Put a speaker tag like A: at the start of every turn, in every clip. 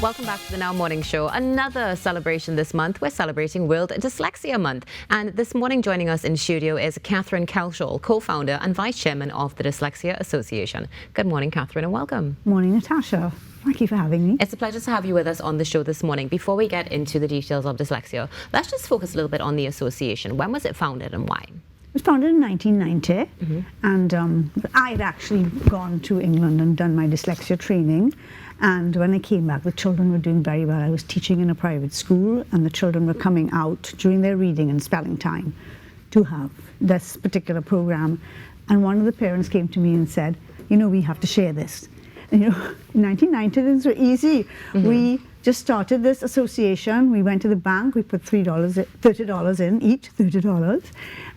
A: Welcome back to the Now Morning Show. Another celebration this month. We're celebrating World Dyslexia Month. And this morning joining us in studio is Cathryn Kelshall, co-founder and vice chairman of the Dyslexia Association. Good morning, Cathryn, and welcome.
B: Morning, Natasha. Thank you for having me.
A: It's a pleasure to have you with us on the show this morning. Before we get into the details of dyslexia, let's just focus a little bit on the association. When was it founded and why?
B: It was founded in 1990, and I had actually gone to England and done my dyslexia training. And when I came back, the children were doing very well. I was teaching in a private school, and the children were coming out during their reading and spelling time to have this particular program. And one of the parents came to me and said, you know, we have to share this. And, you know, in 1990, things were easy. We just started this association. We went to the bank. We put $30 in each, $30,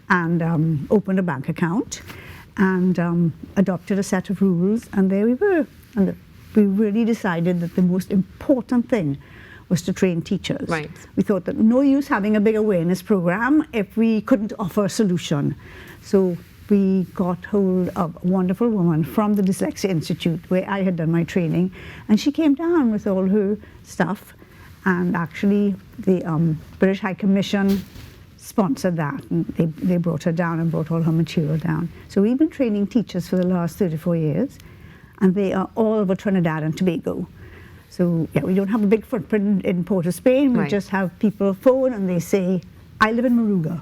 B: and opened a bank account and adopted a set of rules. And there we were. And we really decided that the most important thing was to train teachers.
A: Right.
B: We thought that no use having a big awareness program if we couldn't offer a solution. So we got hold of a wonderful woman from the Dyslexia Institute where I had done my training, and she came down with all her stuff, and actually the British High Commission sponsored that, and they brought her down and brought all her material down. So we've been training teachers for the last 34 years, and they are all over Trinidad and Tobago. So yeah, we don't have a big footprint in Port of Spain. We just have people phone and they say, I live in Moruga,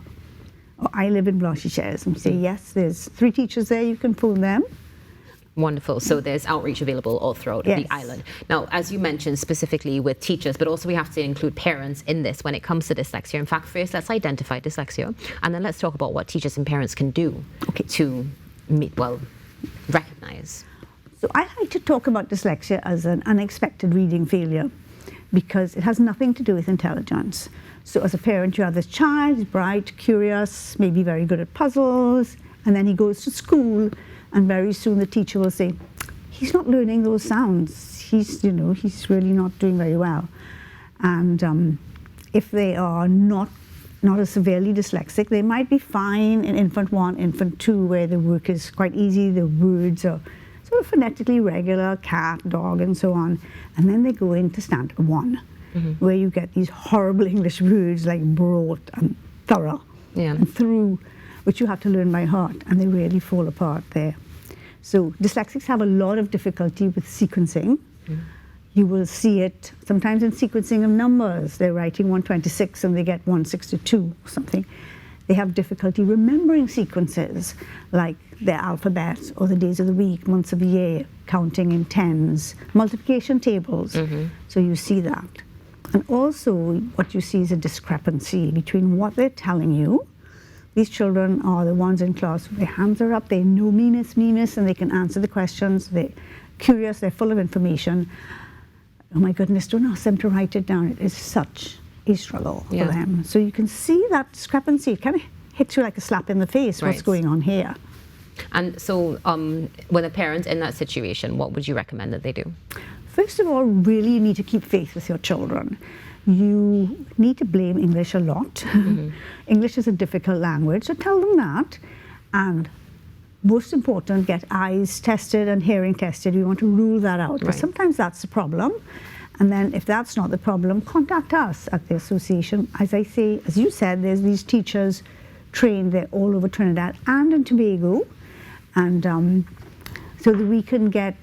B: or I live in Blanchisseuse. And we say, yes, there's 3 teachers there, you can phone them.
A: Wonderful. So there's outreach available all throughout the island. Now, as you mentioned, specifically with teachers, but also we have to include parents in this when it comes to dyslexia. In fact, first, let's identify dyslexia, and then let's talk about what teachers and parents can do to recognize.
B: So I like to talk about dyslexia as an unexpected reading failure because it has nothing to do with intelligence. So as a parent, you have this child, he's bright, curious, maybe very good at puzzles, and then he goes to school, and very soon the teacher will say, he's not learning those sounds. He's really not doing very well. And if they are not as severely dyslexic, they might be fine in infant 1, infant 2, where the work is quite easy, the words are sort of phonetically regular, cat, dog, and so on. And then they go into standard 1, where you get these horrible English words like brought and thorough and through, which you have to learn by heart, and they really fall apart there. So dyslexics have a lot of difficulty with sequencing. You will see it sometimes in sequencing of numbers. They're writing 126 and they get 162 or something. They have difficulty remembering sequences like their alphabet or the days of the week, months of the year, counting in tens, multiplication tables. So you see that. And also what you see is a discrepancy between what they're telling you. These children are the ones in class, their hands are up, they know meanest, and they can answer the questions. They're curious, they're full of information. Oh my goodness, don't ask them to write it down. It is such a struggle for them. So you can see that discrepancy. It kind of hits you like a slap in the face, what's going on here.
A: And so when a parent's in that situation, what would you recommend that they do?
B: First of all, really you need to keep faith with your children. You need to blame English a lot. English is a difficult language, so tell them that. And most important, get eyes tested and hearing tested. We want to rule that out, because sometimes that's the problem. And then if that's not the problem, contact us at the association. As I say, as you said, there's these teachers trained there all over Trinidad and in Tobago. And so that we can get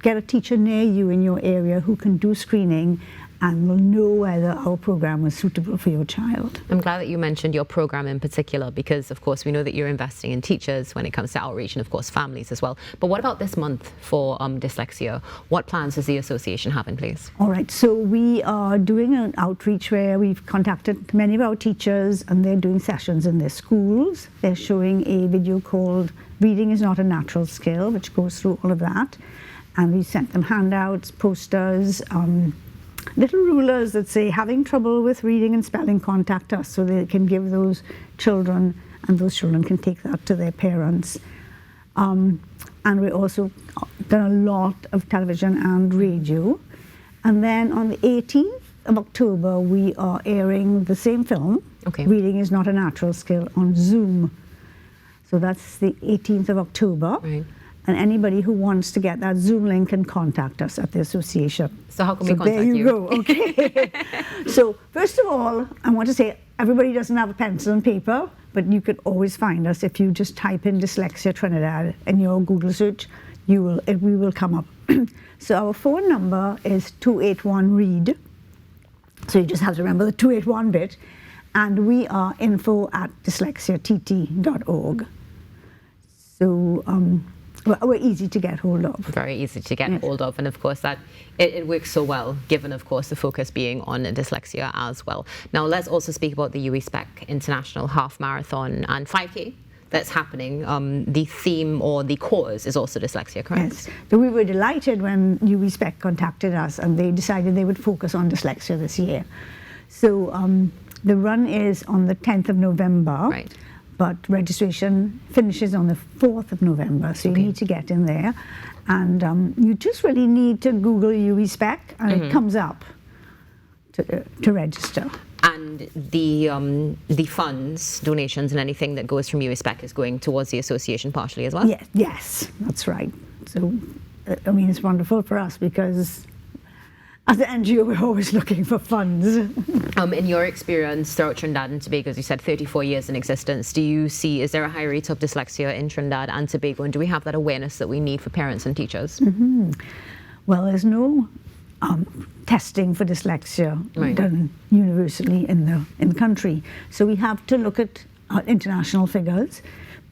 B: a teacher near you in your area who can do screening and will know whether our program was suitable for your child.
A: I'm glad that you mentioned your program in particular, because of course we know that you're investing in teachers when it comes to outreach and of course families as well. But what about this month for dyslexia? What plans does the association have in place?
B: All right, so we are doing an outreach where we've contacted many of our teachers and they're doing sessions in their schools. They're showing a video called Reading is Not a Natural Skill, which goes through all of that. And we sent them handouts, posters, little rulers that say, having trouble with reading and spelling, contact us, so they can give those children, and those children can take that to their parents. And we also done a lot of television and radio. And then on the 18th of October, we are airing the same film, Reading is Not a Natural Skill, on Zoom. So that's the 18th of October. And anybody who wants to get that Zoom link can contact us at the association.
A: So how can we contact you?
B: There you go. Okay. So first of all, I want to say everybody doesn't have a pencil and paper, but you could always find us if you just type in Dyslexia Trinidad in your Google search. We will come up. So our phone number is 281-READ. So you just have to remember the 281 bit. And we are info@dyslexiatt.org. So we're easy to get hold of.
A: Very easy to get hold of, and of course that it works so well, given of course the focus being on dyslexia as well. Now let's also speak about the UWI-SPEC International Half Marathon and 5K that's happening. The theme or the cause is also dyslexia, correct?
B: Yes. So we were delighted when UWI-SPEC contacted us and they decided they would focus on dyslexia this year. So the run is on the 10th of November.
A: Right.
B: But registration finishes on the 4th of November, so you need to get in there. And you just really need to Google UWI-SPEC, and it comes up to register.
A: And the funds, donations, and anything that goes from UWI-SPEC is going towards the association partially as well?
B: Yes, that's right. So, I mean, it's wonderful for us because as an NGO, we're always looking for funds.
A: In your experience throughout Trinidad and Tobago, as you said, 34 years in existence, is there a high rate of dyslexia in Trinidad and Tobago, and do we have that awareness that we need for parents and teachers?
B: Well, there's no testing for dyslexia done universally in the country. So we have to look at international figures.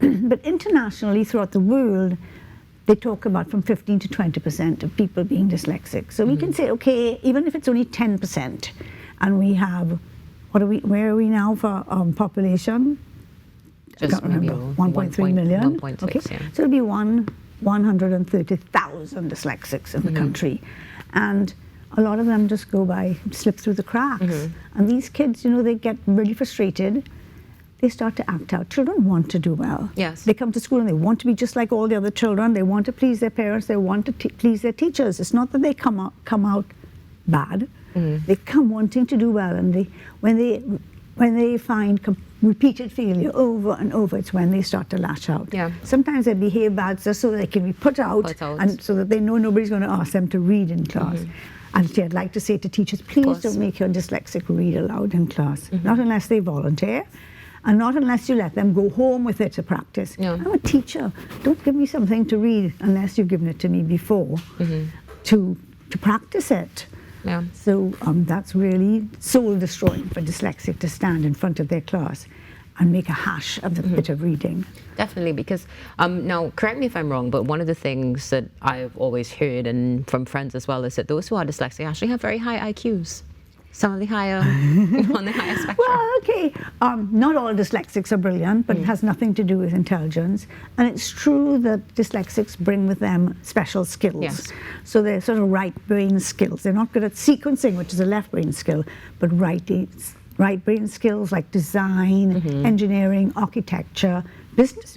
B: But internationally, throughout the world, they talk about from 15 to 20% of people being dyslexic. So we can say, okay, even if it's only 10%, and we have, where are we now for population?
A: Just
B: I can't remember, 1.3 million.
A: 1.6,
B: okay.
A: yeah.
B: So it'll be 130,000 dyslexics in the country. And a lot of them just slip through the cracks. And these kids, they get really frustrated. They start to act out. Children want to do well.
A: Yes.
B: They come to school and they want to be just like all the other children. They want to please their parents. They want to please their teachers. It's not that they come out bad. They come wanting to do well. And when they find repeated failure over and over, it's when they start to lash out.
A: Yeah.
B: Sometimes they behave bad just so they can be put out. And so that they know nobody's going to ask them to read in class. Actually, I'd like to say to teachers, please don't make your dyslexic read aloud in class. Not unless they volunteer. And not unless you let them go home with it to practice.
A: Yeah.
B: I'm a teacher. Don't give me something to read unless you've given it to me before to practice it.
A: Yeah.
B: So that's really soul destroying for dyslexic to stand in front of their class and make a hash of the bit of reading.
A: Definitely, because now, correct me if I'm wrong, but one of the things that I've always heard, and from friends as well, is that those who are dyslexic actually have very high IQs. Some of the higher, on the higher spectrum.
B: Well, okay, not all dyslexics are brilliant, but it has nothing to do with intelligence. And it's true that dyslexics bring with them special skills.
A: Yes.
B: So they're sort of right brain skills. They're not good at sequencing, which is a left brain skill, but right brain skills like design, engineering, architecture,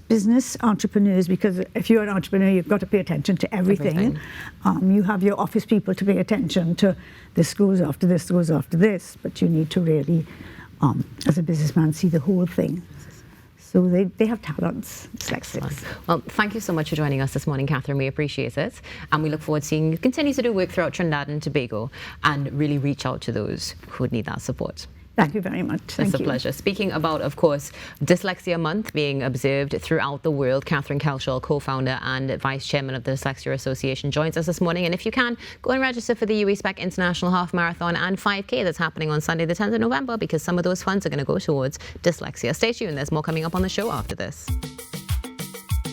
B: business entrepreneurs, because if you're an entrepreneur, you've got to pay attention to everything. You have your office people to pay attention to this goes after this, goes after this, but you need to really, as a businessman, see the whole thing. So they have talents, dyslexics.
A: Excellent. Well, thank you so much for joining us this morning, Cathryn. We appreciate it. And we look forward to seeing you continue to do work throughout Trinidad and Tobago and really reach out to those who would need that support.
B: Thank you very much.
A: It's a pleasure. Speaking about, of course, Dyslexia Month being observed throughout the world, Cathryn Kelshall, co-founder and vice chairman of the Dyslexia Association, joins us this morning. And if you can, go and register for the UWI-SPEC International Half Marathon and 5K that's happening on Sunday, the 10th of November, because some of those funds are going to go towards dyslexia. Stay tuned. There's more coming up on the show after this.